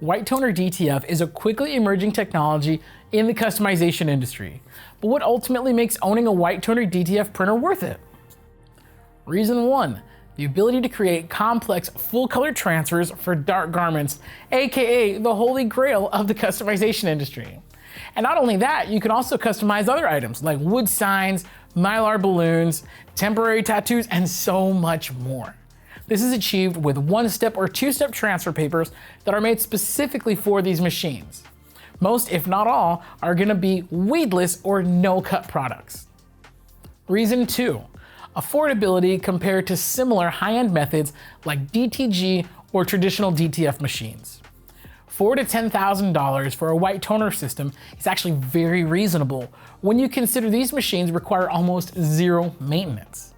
White toner DTF is a quickly emerging technology in the customization industry. But what ultimately makes owning a white toner DTF printer worth it? Reason 1, the ability to create complex full color transfers for dark garments, aka the holy grail of the customization industry. And not only that, you can also customize other items like wood signs, mylar balloons, temporary tattoos, and so much more. This is achieved with one-step or two-step transfer papers that are made specifically for these machines. Most, if not all, are going to be weedless or no-cut products. Reason 2, affordability compared to similar high-end methods like DTG or traditional DTF machines. $4,000 to $10,000 for a white toner system is actually very reasonable when you consider these machines require almost zero maintenance.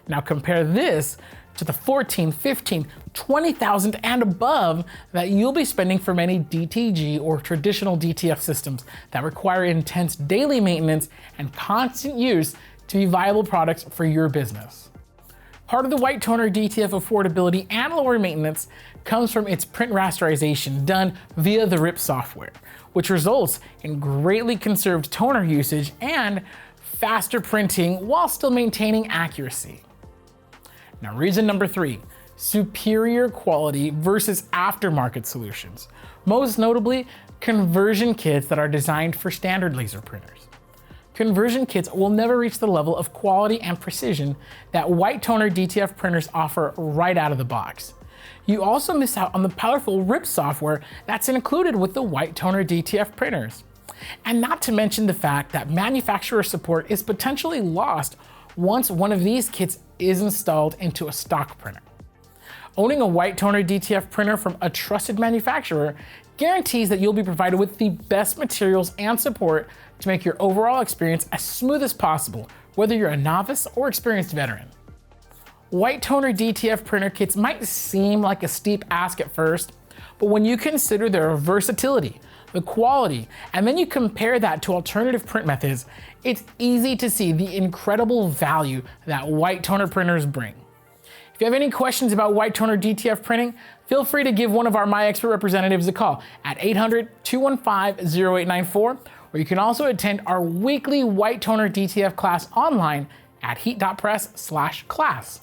Now compare this to the $14,000, $15,000, $20,000 and above that you'll be spending for many DTG or traditional DTF systems that require intense daily maintenance and constant use to be viable products for your business. Part of the white toner DTF affordability and lower maintenance comes from its print rasterization done via the RIP software, which results in greatly conserved toner usage and faster printing while still maintaining accuracy. Now, reason number 3, superior quality versus aftermarket solutions, most notably conversion kits that are designed for standard laser printers. Conversion kits will never reach the level of quality and precision that white toner DTF printers offer right out of the box. You also miss out on the powerful RIP software that's included with the white toner DTF printers. And not to mention the fact that manufacturer support is potentially lost once one of these kits is installed into a stock printer. Owning a white toner DTF printer from a trusted manufacturer guarantees that you'll be provided with the best materials and support to make your overall experience as smooth as possible, whether you're a novice or experienced veteran. White toner DTF printer kits might seem like a steep ask at first, but when you consider their versatility, the quality, and then you compare that to alternative print methods, it's easy to see the incredible value that white toner printers bring. If you have any questions about white toner DTF printing, feel free to give one of our MyExpert representatives a call at 800-215-0894, or you can also attend our weekly white toner DTF class online at heat.press/class.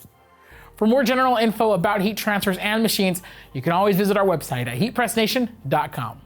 For more general info about heat transfers and machines, you can always visit our website at heatpressnation.com.